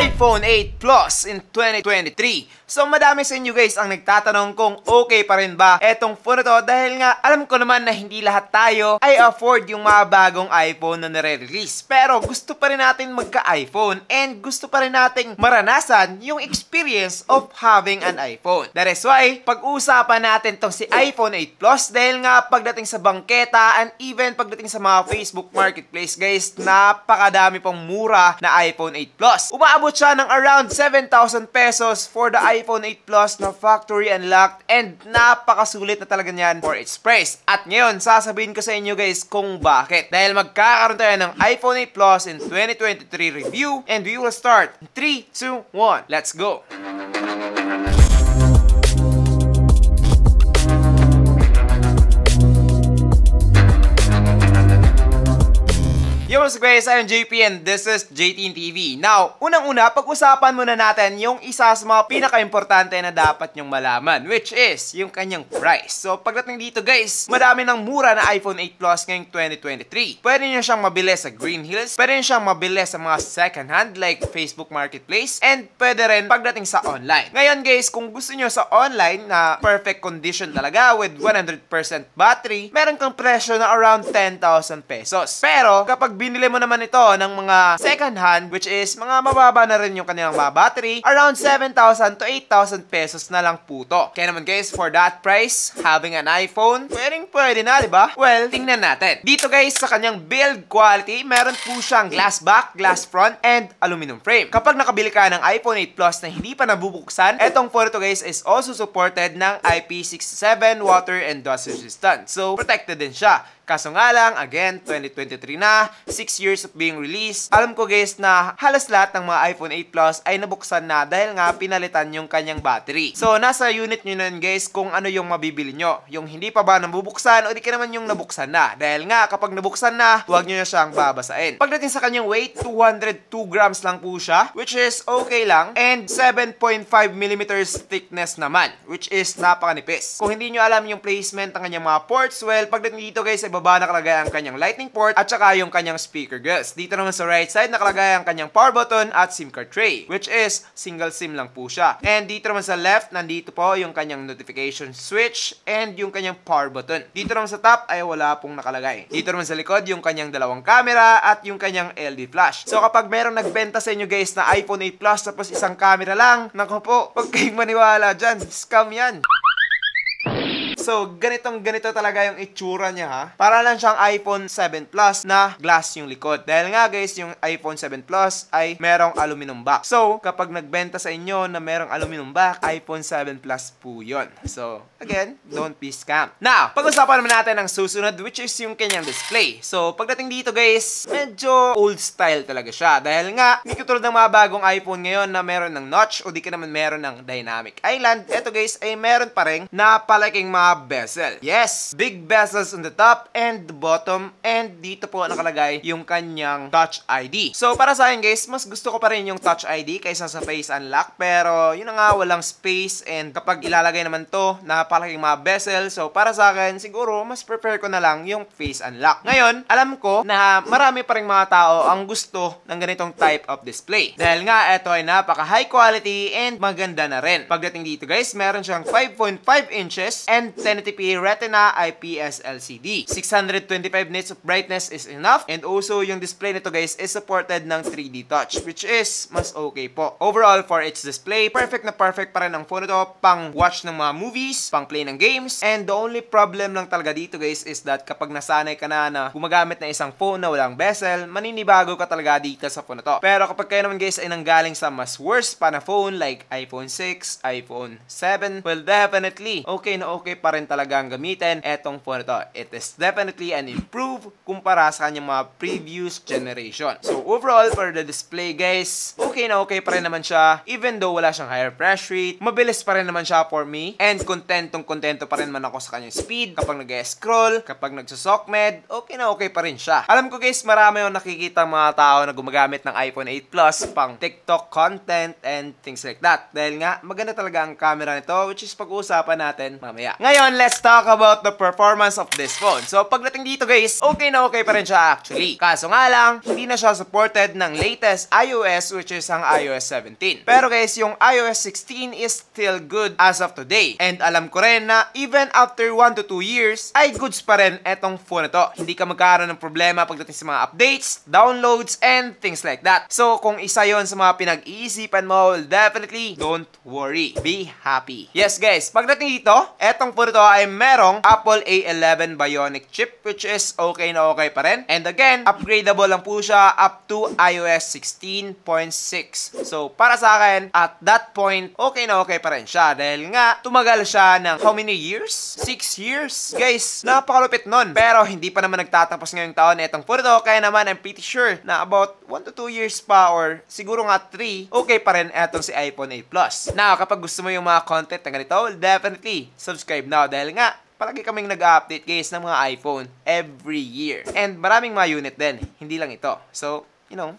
iPhone 8 Plus in 2023. So madami sa inyo guys ang nagtatanong kung okay pa rin ba etong phone na to dahil nga alam ko naman na hindi lahat tayo ay afford yung mga bagong iPhone na nare-release. Pero gusto pa rin natin magka-iPhone and gusto pa rin nating maranasan yung experience of having an iPhone. That is why pag-uusapan natin tong si iPhone 8 Plus dahil nga pagdating sa bangketa and even pagdating sa mga Facebook Marketplace guys, napakadami pong mura na iPhone 8 Plus. Umaabot siya ng around 7,000 pesos for the iPhone 8 Plus na factory unlocked and napakasulit na talaga niyan for its price. At ngayon, sasabihin ko sa inyo guys kung bakit. Dahil magkakaroon tayo ng iPhone 8 Plus in 2023 review and we will start in 3, 2, 1. Let's go! Yo, what's up guys? I'm JP and this is JT TV. Now, unang-una, pag-usapan muna natin yung isa sa mga pinaka-importante na dapat nyong malaman, which is yung kanyang price. So, pagdating dito guys, madami ng mura na iPhone 8 Plus ngayong 2023. Pwede nyo siyang mabili sa Green Hills, pwede nyo siyang mabili sa mga second hand like Facebook Marketplace, and pwede rin pagdating sa online. Ngayon guys, kung gusto nyo sa online na perfect condition talaga with 100% battery, meron kang presyo na around 10,000 pesos. Pero, kapag binili mo naman ito ng mga second hand, which is mga mababa na rin yung kanilang mga battery, around 7,000 to 8,000 pesos na lang po to. Kaya naman guys, for that price, having an iPhone, pwede na, diba? Well, tingnan natin. Dito guys, sa kanyang build quality, meron po siyang glass back, glass front, and aluminum frame. Kapag nakabili ka ng iPhone 8 Plus na hindi pa nabubuksan, etong phone to guys is also supported ng IP67 water and dust resistant. So, protected din siya. Kaso nga lang, again, 2023 na, 6 years of being released. Alam ko guys na halos lahat ng mga iPhone 8 Plus ay nabuksan na dahil nga pinalitan yung kanyang battery. So, nasa unit nyo nun guys kung ano yung mabibili nyo. Yung hindi pa ba nabubuksan o di ka naman yung nabuksan na. Dahil nga, kapag nabuksan na, huwag nyo na siyang babasain. Pagdating sa kanyang weight, 202 grams lang po siya, which is okay lang. And 7.5 millimeters thickness naman, which is napakanipis. Kung hindi nyo alam yung placement ng kanyang mga ports, well, pagdating dito guys, baba nakalagay ang kanyang lightning port at saka yung kanyang speaker guys. Dito naman sa right side nakalagay ang kanyang power button at SIM card tray, which is single SIM lang po siya. And dito naman sa left, nandito po yung kanyang notification switch and yung kanyang power button. Dito naman sa top ay wala pong nakalagay. Dito naman sa likod yung kanyang dalawang camera at yung kanyang LED flash. So kapag merong nagbenta sa inyo guys na iPhone 8 Plus tapos isang camera lang, naku po, huwag kayong maniwala dyan. Scam yan. So, ganito talaga yung itsura niya ha. Para lang siyang iPhone 7 Plus na glass yung likod. Dahil nga guys, yung iPhone 7 Plus ay merong aluminum back. So, kapag nagbenta sa inyo na merong aluminum back, iPhone 7 Plus po yun. So, again, don't be scammed. Now, pag-usapan naman natin ang susunod, which is yung kanyang display. So, pagdating dito guys, medyo old style talaga siya. Dahil nga, hindi katulad ng mga bagong iPhone ngayon na meron ng notch o di ka naman meron ng dynamic island. Ito guys, ay meron pa rin na palaking mga bezel. Yes, big bezels on the top and the bottom, and dito po nakalagay yung kanyang Touch ID. So para sa akin guys, mas gusto ko pa rin yung Touch ID kaysa sa Face Unlock, pero yun na nga, walang space, and kapag ilalagay naman to, napakalaking mga bezel, so para sa akin siguro mas prefer ko na lang yung Face Unlock. Ngayon, alam ko na marami pa ring mga tao ang gusto ng ganitong type of display. Dahil nga ito ay napaka high quality and maganda na rin. Pagdating dito guys, meron siyang 5.5 inches and 1080p Retina IPS LCD. 625 nits of brightness is enough, and also yung display nito guys is supported ng 3D touch, which is mas okay po. Overall, for its display, perfect na perfect pa rin ang phone ito pang watch ng mga movies, pang play ng games, and the only problem lang talaga dito guys is that kapag nasanay ka na gumagamit na isang phone na walang bezel, maninibago ka talaga dito sa phone ito. Pero kapag kayo naman guys ay nanggaling sa mas worse pa na phone like iPhone 6, iPhone 7, well definitely okay na okay pa rin talagang gamitin etong phone ito. It is definitely an improve kumpara sa kanyang mga previous generation. So overall, for the display guys, okay na okay pa rin naman siya. Even though wala siyang higher refresh rate, mabilis pa rin naman siya for me. And kontento pa rin man ako sa kanyang speed. Kapag nag-scroll, kapag nagsusokmed, okay na okay pa rin siya. Alam ko guys, marami yung nakikita mga tao na gumagamit ng iPhone 8 Plus pang TikTok content and things like that. Dahil nga, maganda talaga ang camera nito, which is pag-uusapan natin mamaya. Ngayon, Ngayon, let's talk about the performance of this phone. So, pagdating dito guys, okay na okay pa rin siya actually. Kaso nga lang, hindi na siya supported ng latest iOS which is ang iOS 17. Pero guys, yung iOS 16 is still good as of today. And alam ko rin na even after 1 to 2 years, ay goods pa rin etong phone na to. Hindi ka magkaroon ng problema pagdating sa mga updates, downloads, and things like that. So, kung isa yon sa mga pinag-iisipan mo, well, definitely don't worry. Be happy. Yes guys, pagdating dito, etong phone ito ay merong Apple A11 Bionic chip which is okay na okay pa rin. And again, upgradable lang po siya up to iOS 16.6. So, para sa akin, at that point, okay na okay pa rin siya. Dahil nga, tumagal siya ng how many years? 6 years? Guys, napakalupit nun. Pero, hindi pa naman nagtatapos ngayong taon etong phone ito. Kaya naman, I'm pretty sure na about 1 to 2 years pa or siguro nga 3, okay pa rin etong si iPhone 8 Plus. Now, kapag gusto mo yung mga content na ganito, well, definitely, subscribe now. Dahil nga, palagi kaming nag-update guys ng mga iPhone every year. And maraming mga unit din, hindi lang ito. So, you know,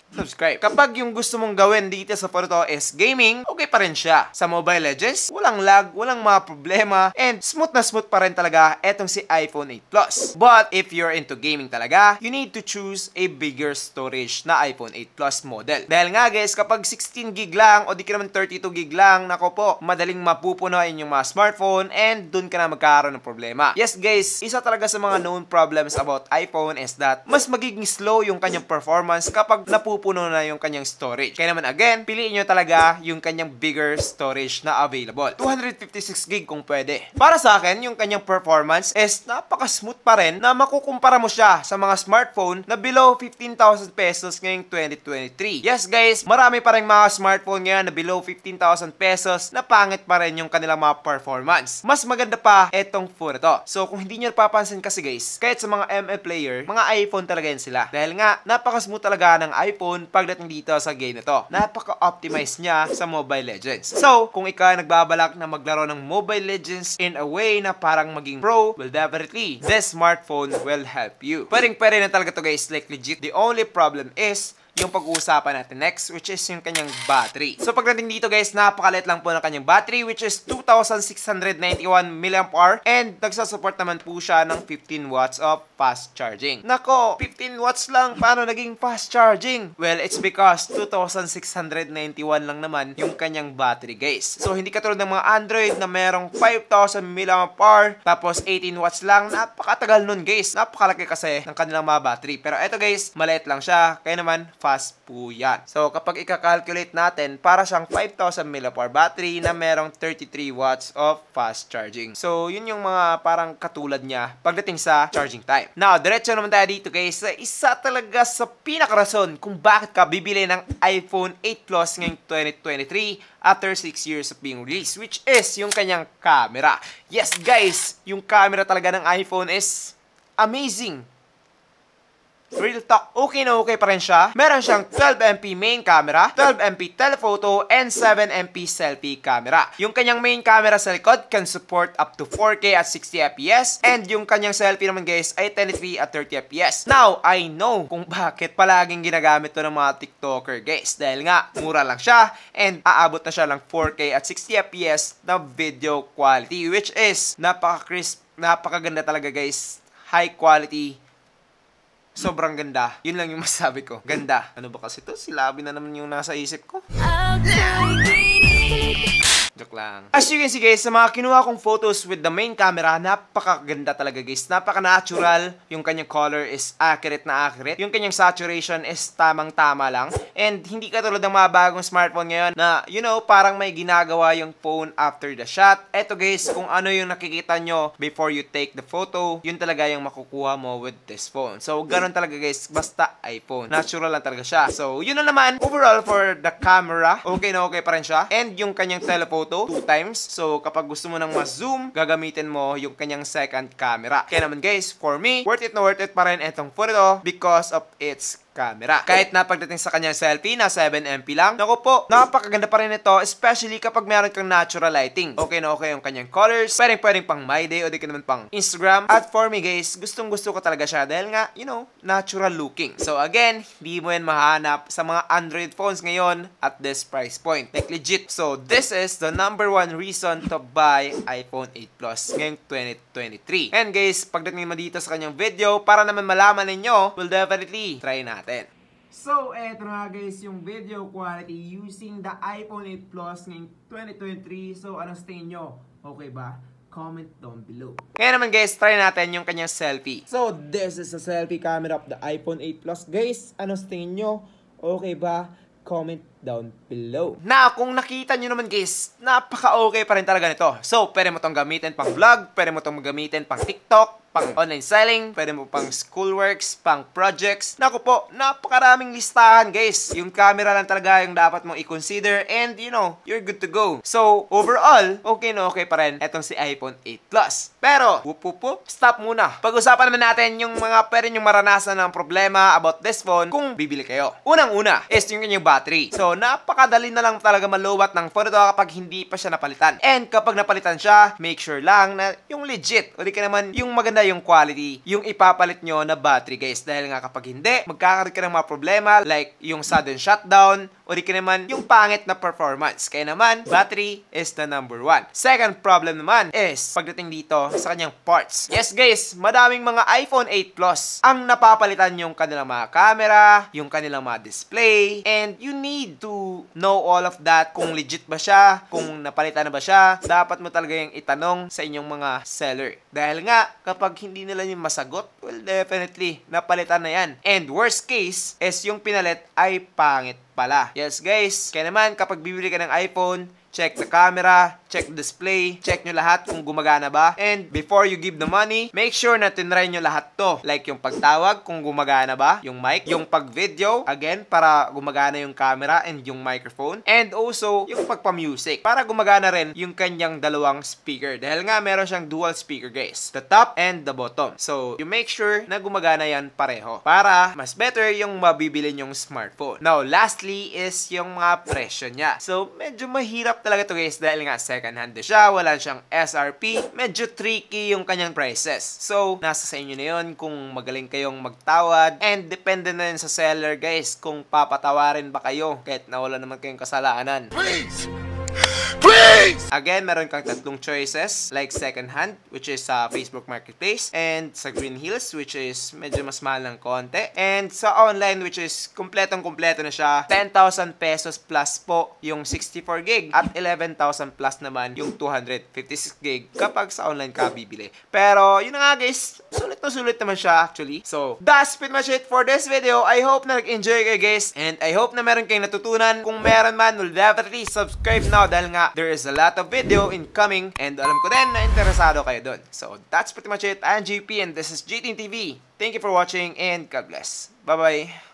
subscribe. Kapag yung gusto mong gawin dito sa phone to is gaming, okay pa rin siya. Sa Mobile Legends, walang lag, walang mga problema, and smooth na smooth pa rin talaga etong si iPhone 8 Plus. But if you're into gaming talaga, you need to choose a bigger storage na iPhone 8 Plus model. Dahil nga guys, kapag 16 gig lang o di ka naman 32 gig lang, nako po, madaling mapupunuin yung mga smartphone and dun ka na magkakaroon ng problema. Yes guys, isa talaga sa mga known problems about iPhone is that mas magiging slow yung kanyang performance kapag napupuno na yung kanyang storage. Kaya naman again, piliin nyo talaga yung kanyang bigger storage na available. 256 gig kung pwede. Para sa akin, yung kanyang performance is napaka-smooth pa rin na makukumpara mo siya sa mga smartphone na below 15,000 pesos ngayong 2023. Yes guys, marami pa rin mga smartphone ngayon na below 15,000 pesos na pangit pa rin yung kanilang mga performance. Mas maganda pa etong phone ito. So kung hindi nyo napapansin kasi guys, kahit sa mga ML player, mga iPhone talaga yan sila. Dahil nga, napaka-smooth talaga ng iPhone pagdating dito sa game na to. Napaka-optimize niya sa Mobile Legends. So, kung ikaw ay nagbabalak na maglaro ng Mobile Legends in a way na parang maging pro, well definitely, this smartphone will help you. Pwedeng-pwede na talaga to guys, like legit. The only problem is yung pag-uusapan natin next, which is yung kanyang battery. So, pagdating dito guys, napakalit lang po ng kanyang battery, which is 2,691 mAh, and nagsasupport naman po siya ng 15 watts of fast charging. Nako, 15 watts lang, paano naging fast charging? Well, it's because 2,691 lang naman yung kanyang battery guys. So, hindi katulad ng mga Android na merong 5,000 mAh, tapos 18 watts lang, napakatagal nun guys. Napakalaki kasi ng kanilang mga battery. Pero eto guys, maliit lang siya, kaya naman, fast po yan. So, kapag i-calculate natin, para siyang 5,000 mAh battery na merong 33 watts of fast charging. So, yun yung mga parang katulad niya pagdating sa charging time. Now, diretso naman tayo dito guys sa isa talaga sa pinakarason kung bakit ka bibili ng iPhone 8 Plus ngayong 2023 after 6 years of being released, which is yung kanyang camera. Yes guys, yung camera talaga ng iPhone is amazing. Real talk, okay na okay pa rin siya. Meron siyang 12MP main camera, 12MP telephoto, and 7MP selfie camera. Yung kanyang main camera sa likod can support up to 4K at 60fps, and yung kanyang selfie naman guys ay 1080p at 30fps. Now, I know kung bakit palaging ginagamit to ng mga TikToker guys. Dahil nga, mura lang siya, and aabot na siya ng 4K at 60fps na video quality, which is napaka-crisp, napakaganda talaga guys. High quality. Sobrang ganda. Yun lang yung masasabi ko. Ganda. Ano ba kasi to? Silabi na naman yung nasa isip ko. Joke lang. As you can see guys, sa mga kinuha kong photos with the main camera, napakaganda talaga guys. Napaka-natural. Yung kanyang color is accurate na accurate. Yung kanyang saturation is tamang-tama lang. And hindi katulad ng mga bagong smartphone ngayon na, you know, parang may ginagawa yung phone after the shot. Eto guys, kung ano yung nakikita nyo before you take the photo, yun talaga yung makukuha mo with this phone. So, ganun talaga guys. Basta iPhone. Natural lang talaga siya. So, yun na naman. Overall, for the camera, okay na okay pa rin siya. And yung kanyang telephoto, 2 times. So, kapag gusto mo nang mas-zoom, gagamitin mo yung kanyang second camera. Kaya naman guys, for me, worth it na worth it pa rin itong phone ito because of its camera. Kahit na pagdating sa kanyang selfie na 7MP lang, naku po, napakaganda pa rin ito, especially kapag meron kang natural lighting. Okay na okay yung kanyang colors, pwedeng pang my day o di ka naman pang Instagram. At for me guys, gustong gusto ko talaga siya dahil nga, natural looking. So again, hindi mo yan mahanap sa mga Android phones ngayon at this price point. Like legit. So this is the number one reason to buy iPhone 8 Plus ngayong 2023. And guys, pagdating mo dito sa kanyang video, para naman malaman ninyo, we'll definitely try natin. So, eto na guys yung video quality using the iPhone 8 Plus ngayong 2023. So, anong tingin nyo? Okay ba? Comment down below. Ngayon naman guys, try natin yung kanyang selfie. So, this is the selfie camera of the iPhone 8 Plus. Guys, anong tingin nyo? Okay ba? Comment down below. Na, kung nakita nyo naman guys, napaka-okay pa rin talaga nito. So, pwede mo tong gamitin pang vlog, pwede mo tong gamitin pang TikTok, pang online selling, pwede mo pang schoolworks, pang projects. Naku po, napakaraming listahan guys. Yung camera lang talaga yung dapat mong i-consider and you're good to go. So, overall, okay na okay pa rin etong si iPhone 8 Plus. Pero, stop muna. Pag-usapan naman natin yung mga pwede nyong maranasan ng problema about this phone kung bibili kayo. Unang-una is yung kanyang battery. So, napakadali na lang talaga maluwat ng phone ito kapag hindi pa siya napalitan. And kapag napalitan siya, make sure lang na yung legit o di ka naman yung maganda yung quality, yung ipapalit nyo na battery guys. Dahil nga kapag hindi, magkakaroon ka ng mga problema like yung sudden shutdown o di ka naman yung pangit na performance. Kaya naman, battery is the number one. Second problem naman is pagdating dito sa kanyang parts. Yes guys, madaming mga iPhone 8 Plus ang napapalitan yung kanilang mga camera, yung kanilang mga display, and you need to know all of that. Kung legit ba siya, kung napalitan na ba siya, dapat mo talaga yung itanong sa inyong mga seller. Dahil nga, kapag hindi nila yung masagot, well, definitely, napalitan na yan. And worst case is yung pinalit ay pangit pala. Yes guys, kaya naman kapag bibili ka ng iPhone, check the camera, check the display, check nyo lahat kung gumagana ba. And before you give the money, make sure na tinry nyo lahat to. Like yung pagtawag, kung gumagana ba, yung mic, yung pag-video, again, para gumagana yung camera and yung microphone. And also, yung pagpa-music, para gumagana rin yung kanyang dalawang speaker. Dahil nga, meron siyang dual speaker, guys. The top and the bottom. So, you make sure na gumagana yan pareho. Para mas better yung mabibili nyong smartphone. Now, lastly is yung mga presyo niya. So, medyo mahirap talaga to guys dahil nga second hand na siya, wala siyang SRP, medyo tricky yung kanyang prices. So, nasa sa inyo na yun kung magaling kayong magtawad and depende na yun sa seller guys kung papatawarin ba kayo kahit na wala naman kayong kasalanan. Please! Again, meron kang tatlong choices like second hand, which is sa Facebook Marketplace, and sa Green Hills, which is medyo mas mahal ng konti, and sa online, which is kompletong-kompleto na siya. 10,000 pesos plus po yung 64 gig at 11,000 plus naman yung 256 gig kapag sa online ka bibili. Pero yun na nga guys, sulit na sulit naman siya actually. So that's pretty much it for this video. I hope na nag-enjoy kayo guys, and I hope na meron kayong natutunan. Kung meron man, will definitely subscribe now dahil nga there is a lot of video incoming and alam ko din na interesado kayo dun. So that's pretty much it. I'm JP and this is JT TV. Thank you for watching and God bless. Bye bye.